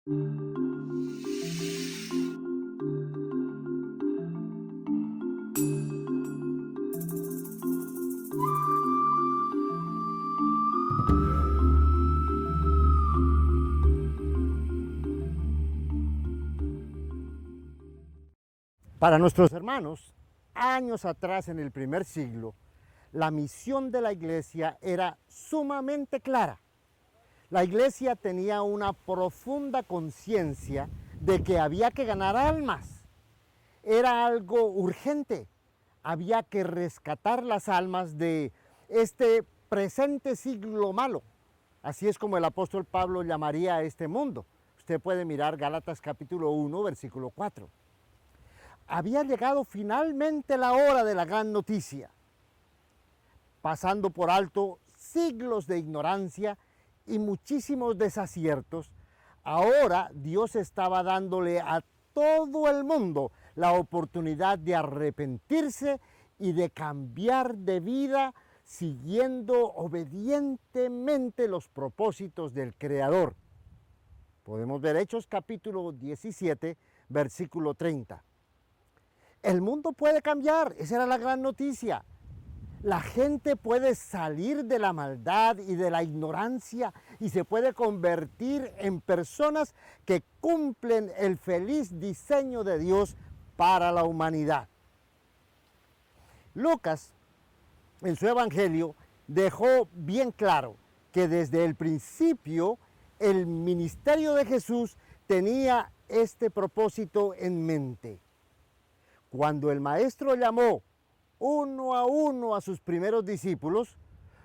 Para nuestros hermanos, años atrás en el primer siglo, la misión de la iglesia era sumamente clara. La iglesia tenía una profunda conciencia de que había que ganar almas. Era algo urgente. Había que rescatar las almas de este presente siglo malo. Así es como el apóstol Pablo llamaría a este mundo. Usted puede mirar Gálatas capítulo 1, versículo 4. Había llegado finalmente la hora de la gran noticia, pasando por alto siglos de ignorancia y muchísimos desaciertos. Ahora Dios estaba dándole a todo el mundo la oportunidad de arrepentirse y de cambiar de vida siguiendo obedientemente los propósitos del Creador. Podemos ver Hechos capítulo 17, versículo 30. El mundo puede cambiar, esa era la gran noticia. La gente puede salir de la maldad y de la ignorancia y se puede convertir en personas que cumplen el feliz diseño de Dios para la humanidad. Lucas, en su evangelio, dejó bien claro que desde el principio el ministerio de Jesús tenía este propósito en mente. Cuando el maestro llamó uno a sus primeros discípulos,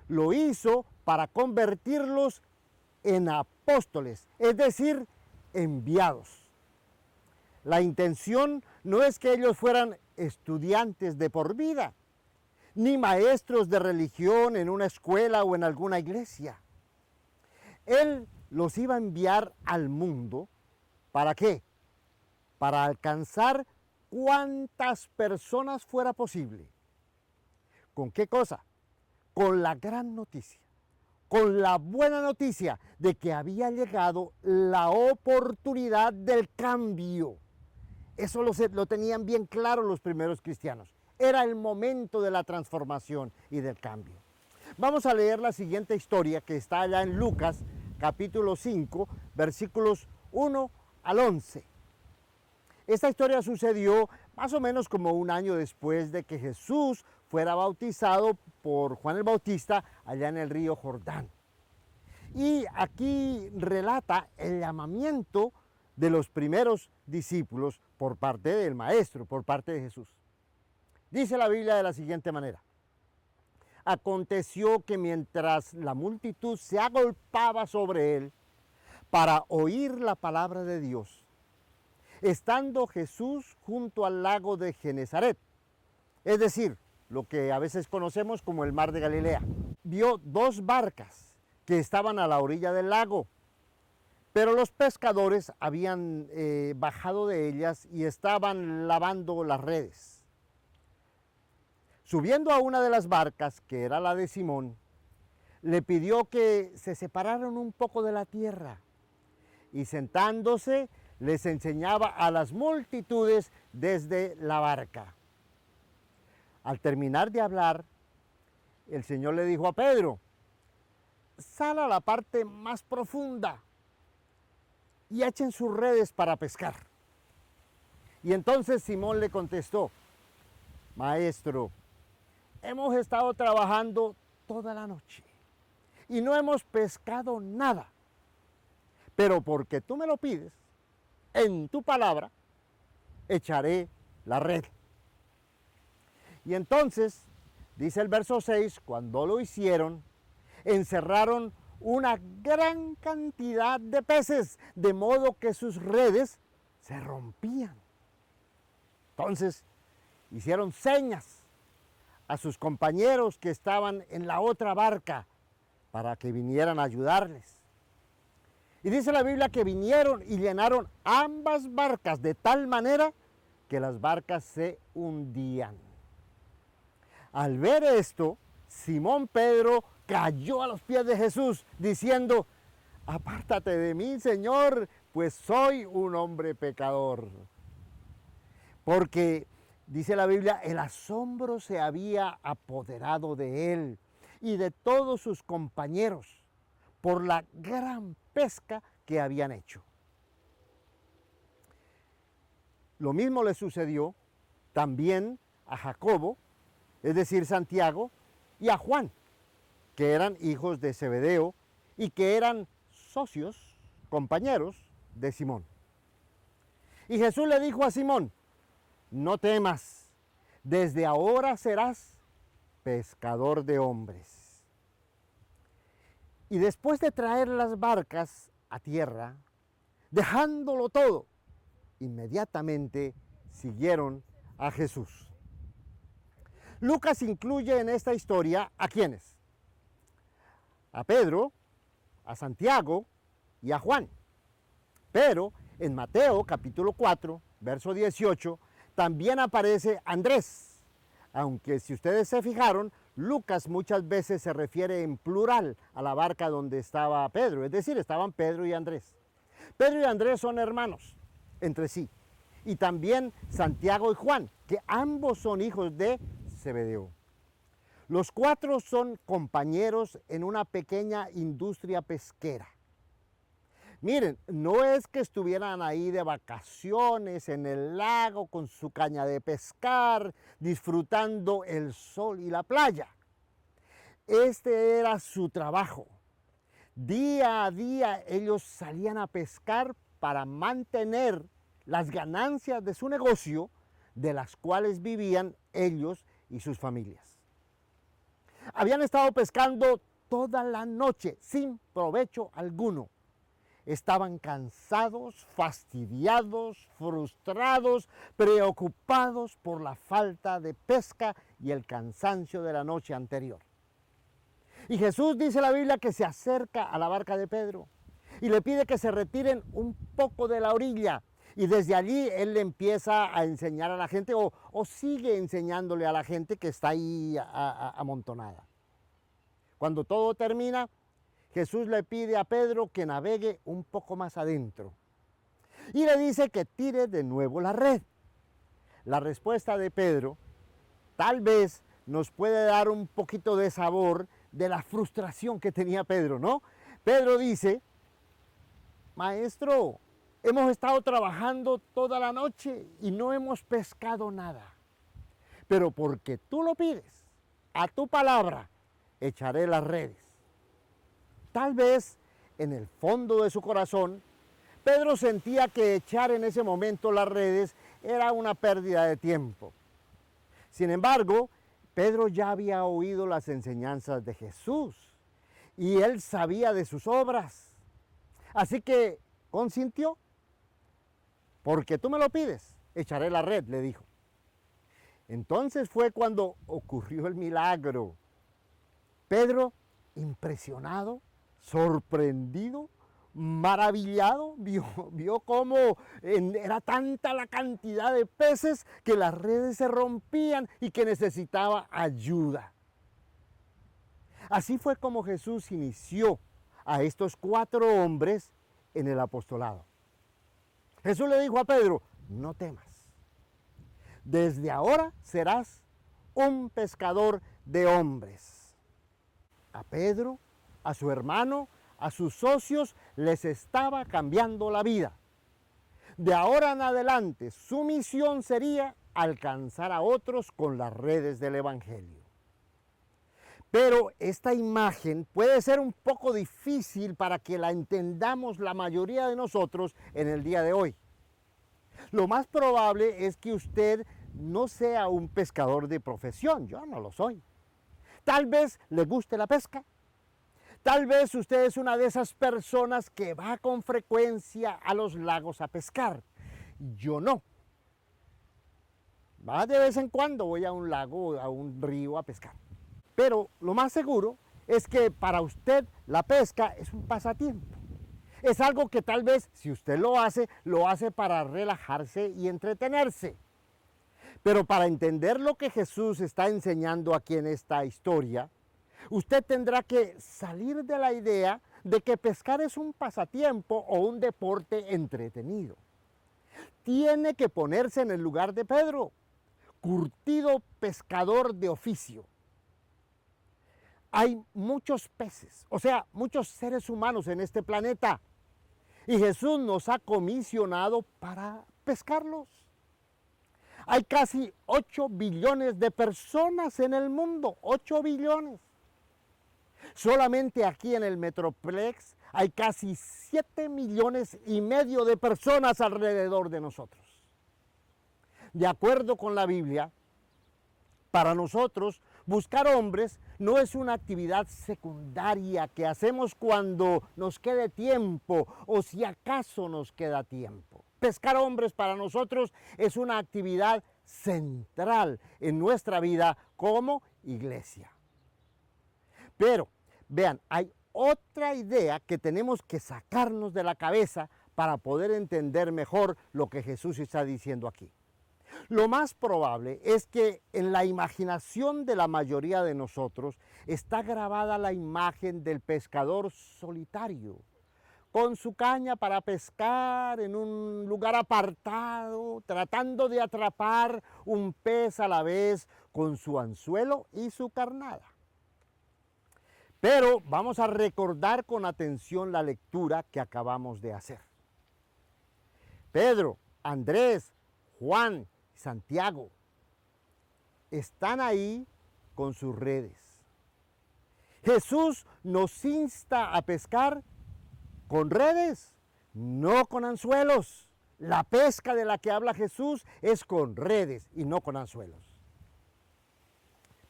lo hizo para convertirlos en apóstoles, es decir, enviados. La intención no es que ellos fueran estudiantes de por vida, ni maestros de religión en una escuela o en alguna iglesia. Él los iba a enviar al mundo, ¿para qué? Para alcanzar cuantas personas fuera posible. ¿Con qué cosa? Con la gran noticia, con la buena noticia de que había llegado la oportunidad del cambio. Eso lo tenían bien claro los primeros cristianos. Era el momento de la transformación y del cambio. Vamos a leer la siguiente historia que está allá en Lucas, capítulo 5, versículos 1 al 11. Esta historia sucedió más o menos como un año después de que Jesús fuera bautizado por Juan el Bautista allá en el río Jordán. Y aquí relata el llamamiento de los primeros discípulos por parte del Maestro, por parte de Jesús. Dice la Biblia de la siguiente manera: aconteció que mientras la multitud se agolpaba sobre él para oír la palabra de Dios, estando Jesús junto al lago de Genezaret, es decir, lo que a veces conocemos como el mar de Galilea, vio dos barcas que estaban a la orilla del lago, pero los pescadores habían bajado de ellas y estaban lavando las redes. Subiendo a una de las barcas, que era la de Simón, le pidió que se separaran un poco de la tierra y sentándose les enseñaba a las multitudes desde la barca. Al terminar de hablar, el Señor le dijo a Pedro: sal a la parte más profunda y echen sus redes para pescar. Y entonces Simón le contestó: Maestro, hemos estado trabajando toda la noche y no hemos pescado nada, pero porque tú me lo pides, en tu palabra echaré la red. Y entonces, dice el verso 6, cuando lo hicieron, encerraron una gran cantidad de peces, de modo que sus redes se rompían. Entonces, hicieron señas a sus compañeros que estaban en la otra barca para que vinieran a ayudarles. Y dice la Biblia que vinieron y llenaron ambas barcas de tal manera que las barcas se hundían. Al ver esto, Simón Pedro cayó a los pies de Jesús diciendo: apártate de mí, Señor, pues soy un hombre pecador. Porque, dice la Biblia, el asombro se había apoderado de él y de todos sus compañeros por la gran pesca que habían hecho. Lo mismo le sucedió también a Jacobo, es decir, Santiago, y a Juan, que eran hijos de Zebedeo y que eran socios, compañeros de Simón. Y Jesús le dijo a Simón: no temas, desde ahora serás pescador de hombres. Y después de traer las barcas a tierra, dejándolo todo, inmediatamente siguieron a Jesús. Lucas incluye en esta historia ¿a quiénes? A Pedro, a Santiago y a Juan. Pero en Mateo capítulo 4, verso 18, también aparece Andrés. Aunque si ustedes se fijaron, Lucas muchas veces se refiere en plural a la barca donde estaba Pedro. Es decir, estaban Pedro y Andrés. Pedro y Andrés son hermanos entre sí. Y también Santiago y Juan, que ambos son hijos de Zebedeo. Los cuatro son compañeros en una pequeña industria pesquera. Miren, no es que estuvieran ahí de vacaciones en el lago con su caña de pescar, disfrutando el sol y la playa. Este era su trabajo. Día a día ellos salían a pescar para mantener las ganancias de su negocio, de las cuales vivían ellos y sus familias. Habían estado pescando toda la noche sin provecho alguno. Estaban cansados, fastidiados, frustrados, preocupados por la falta de pesca y el cansancio de la noche anterior. Y Jesús, dice la Biblia, que se acerca a la barca de Pedro y le pide que se retiren un poco de la orilla. Y desde allí él le empieza a enseñar a la gente o sigue enseñándole a la gente que está ahí amontonada. Cuando todo termina, Jesús le pide a Pedro que navegue un poco más adentro y le dice que tire de nuevo la red. La respuesta de Pedro tal vez nos puede dar un poquito de sabor de la frustración que tenía Pedro, ¿no? Pedro dice: maestro, hemos estado trabajando toda la noche y no hemos pescado nada. Pero porque tú lo pides, a tu palabra, echaré las redes. Tal vez en el fondo de su corazón, Pedro sentía que echar en ese momento las redes era una pérdida de tiempo. Sin embargo, Pedro ya había oído las enseñanzas de Jesús y él sabía de sus obras. Así que consintió. Porque tú me lo pides, echaré la red, le dijo. Entonces fue cuando ocurrió el milagro. Pedro, impresionado, sorprendido, maravillado, vio cómo era tanta la cantidad de peces que las redes se rompían y que necesitaba ayuda. Así fue como Jesús inició a estos 4 hombres en el apostolado. Jesús le dijo a Pedro: no temas, desde ahora serás un pescador de hombres. A Pedro, a su hermano, a sus socios les estaba cambiando la vida. De ahora en adelante su misión sería alcanzar a otros con las redes del Evangelio. Pero esta imagen puede ser un poco difícil para que la entendamos la mayoría de nosotros en el día de hoy. Lo más probable es que usted no sea un pescador de profesión, yo no lo soy. Tal vez le guste la pesca, tal vez usted es una de esas personas que va con frecuencia a los lagos a pescar, yo no. Va de vez en cuando voy a un lago, a un río a pescar. Pero lo más seguro es que para usted la pesca es un pasatiempo. Es algo que tal vez, si usted lo hace para relajarse y entretenerse. Pero para entender lo que Jesús está enseñando aquí en esta historia, usted tendrá que salir de la idea de que pescar es un pasatiempo o un deporte entretenido. Tiene que ponerse en el lugar de Pedro, curtido pescador de oficio. Hay muchos peces, o sea, muchos seres humanos en este planeta, y Jesús nos ha comisionado para pescarlos. Hay casi 8 billones de personas en el mundo, 8 billones. Solamente aquí en el Metroplex hay casi 7,5 millones de personas alrededor de nosotros. De acuerdo con la Biblia, para nosotros buscar hombres no es una actividad secundaria que hacemos cuando nos quede tiempo o si acaso nos queda tiempo. Pescar hombres para nosotros es una actividad central en nuestra vida como iglesia. Pero, vean, hay otra idea que tenemos que sacarnos de la cabeza para poder entender mejor lo que Jesús está diciendo aquí. Lo más probable es que en la imaginación de la mayoría de nosotros está grabada la imagen del pescador solitario, con su caña para pescar en un lugar apartado, tratando de atrapar un pez a la vez con su anzuelo y su carnada. Pero vamos a recordar con atención la lectura que acabamos de hacer. Pedro, Andrés, Juan, Santiago están ahí con sus redes. Jesús nos insta a pescar con redes, no con anzuelos. La pesca de la que habla Jesús es con redes y no con anzuelos.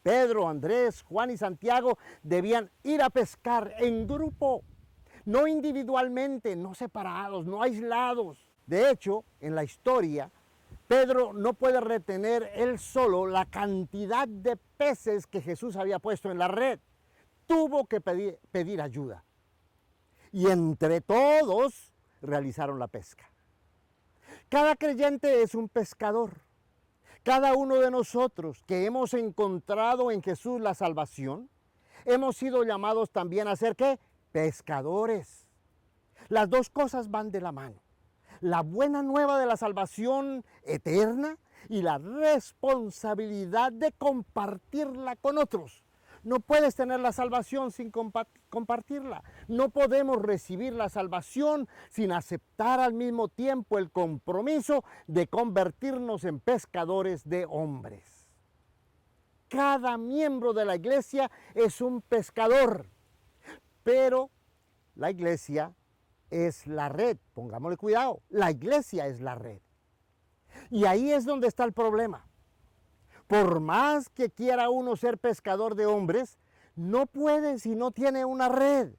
Pedro, Andrés, Juan y Santiago debían ir a pescar en grupo, no individualmente, no separados, no aislados. De hecho, en la historia, Pedro no puede retener él solo la cantidad de peces que Jesús había puesto en la red. Tuvo que pedir ayuda. Y entre todos realizaron la pesca. Cada creyente es un pescador. Cada uno de nosotros que hemos encontrado en Jesús la salvación, hemos sido llamados también a ser ¿qué? Pescadores. Las dos cosas van de la mano. La buena nueva de la salvación eterna y la responsabilidad de compartirla con otros. No puedes tener la salvación sin compartirla. No podemos recibir la salvación sin aceptar al mismo tiempo el compromiso de convertirnos en pescadores de hombres. Cada miembro de la iglesia es un pescador, pero la iglesia es la red, pongámosle cuidado, la iglesia es la red. Y ahí es donde está el problema. Por más que quiera uno ser pescador de hombres, no puede si no tiene una red.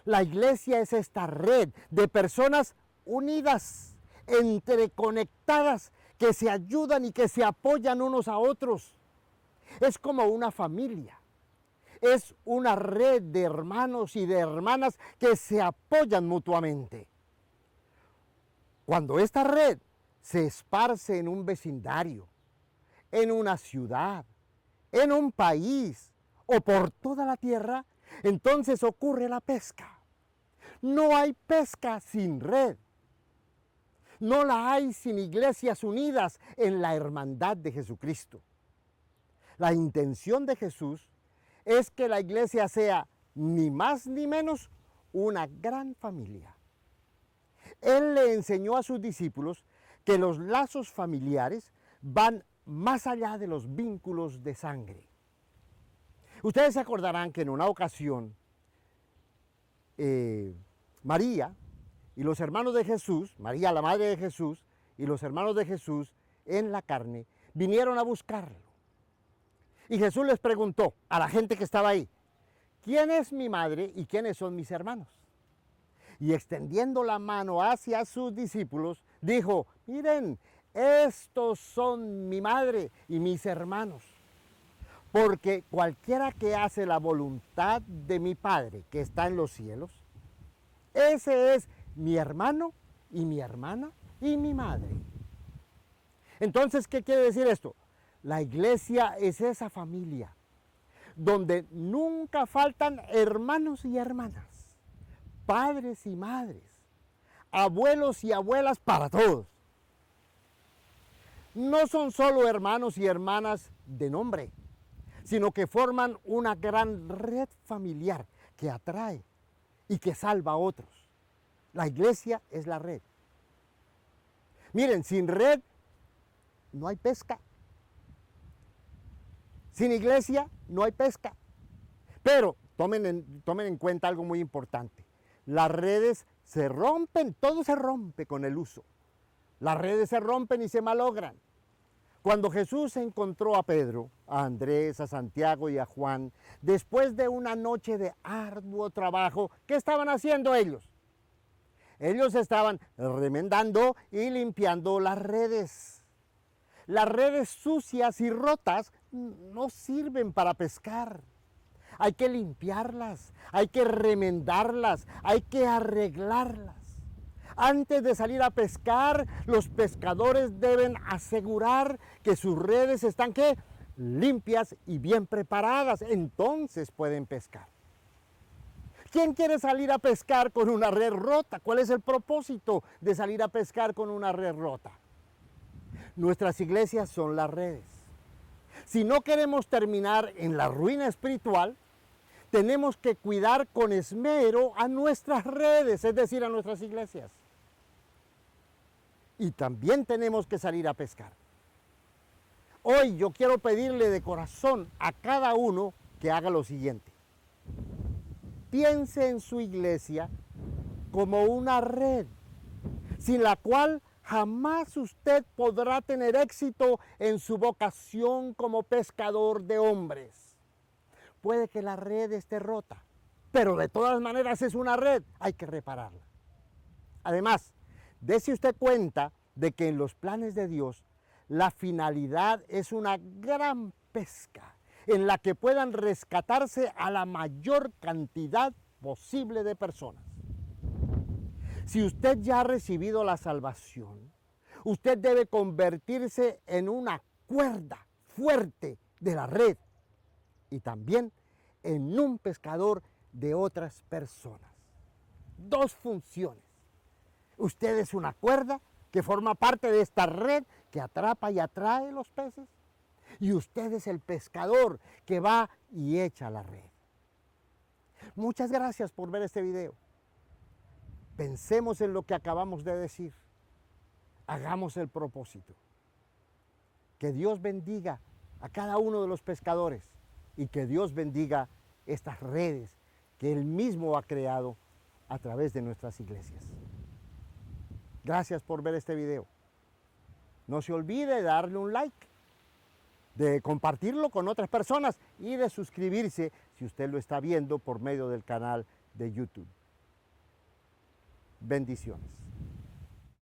La iglesia es esta red de personas unidas, entreconectadas, que se ayudan y que se apoyan unos a otros. Es como una familia. Es una red de hermanos y de hermanas que se apoyan mutuamente. Cuando esta red se esparce en un vecindario, en una ciudad, en un país o por toda la tierra, entonces ocurre la pesca. No hay pesca sin red. No la hay sin iglesias unidas en la hermandad de Jesucristo. La intención de Jesús es que la iglesia sea ni más ni menos una gran familia. Él le enseñó a sus discípulos que los lazos familiares van más allá de los vínculos de sangre. Ustedes se acordarán que en una ocasión María y los hermanos de Jesús, María la madre de Jesús y los hermanos de Jesús en la carne, vinieron a buscarlo. Y Jesús les preguntó a la gente que estaba ahí, ¿quién es mi madre y quiénes son mis hermanos? Y extendiendo la mano hacia sus discípulos, dijo, miren, estos son mi madre y mis hermanos. Porque cualquiera que hace la voluntad de mi Padre que está en los cielos, ese es mi hermano y mi hermana y mi madre. Entonces, ¿qué quiere decir esto? La iglesia es esa familia donde nunca faltan hermanos y hermanas. padres y madres, abuelos y abuelas, para todos. No son solo hermanos y hermanas de nombre, sino que forman una gran red familiar que atrae y que salva a otros. La iglesia es la red. Miren, sin red no hay pesca. Sin iglesia no hay pesca. Pero tomen en cuenta algo muy importante. Las redes se rompen, todo se rompe con el uso. Las redes se rompen y se malogran. Cuando Jesús encontró a Pedro, a Andrés, a Santiago y a Juan, después de una noche de arduo trabajo, ¿qué estaban haciendo ellos? Ellos estaban remendando y limpiando las redes. Las redes sucias y rotas no sirven para pescar. Hay que limpiarlas, hay que remendarlas, hay que arreglarlas. Antes de salir a pescar, los pescadores deben asegurar que sus redes están ¿qué? Limpias y bien preparadas. Entonces pueden pescar. ¿Quién quiere salir a pescar con una red rota? ¿Cuál es el propósito de salir a pescar con una red rota? Nuestras iglesias son las redes. Si no queremos terminar en la ruina espiritual, tenemos que cuidar con esmero a nuestras redes, es decir, a nuestras iglesias. Y también tenemos que salir a pescar. Hoy yo quiero pedirle de corazón a cada uno que haga lo siguiente. Piense en su iglesia como una red, sin la cual jamás usted podrá tener éxito en su vocación como pescador de hombres. Puede que la red esté rota, pero de todas maneras es una red, hay que repararla. Además, dése usted cuenta de que en los planes de Dios la finalidad es una gran pesca en la que puedan rescatarse a la mayor cantidad posible de personas. Si usted ya ha recibido la salvación, usted debe convertirse en una cuerda fuerte de la red y también en un pescador de otras personas. Dos funciones. Usted es una cuerda que forma parte de esta red que atrapa y atrae los peces. Y usted es el pescador que va y echa la red. Muchas gracias por ver este video. Pensemos en lo que acabamos de decir. Hagamos el propósito. Que Dios bendiga a cada uno de los pescadores y que Dios bendiga estas redes que Él mismo ha creado a través de nuestras iglesias. Gracias por ver este video. No se olvide de darle un like, de compartirlo con otras personas y de suscribirse si usted lo está viendo por medio del canal de YouTube. Bendiciones.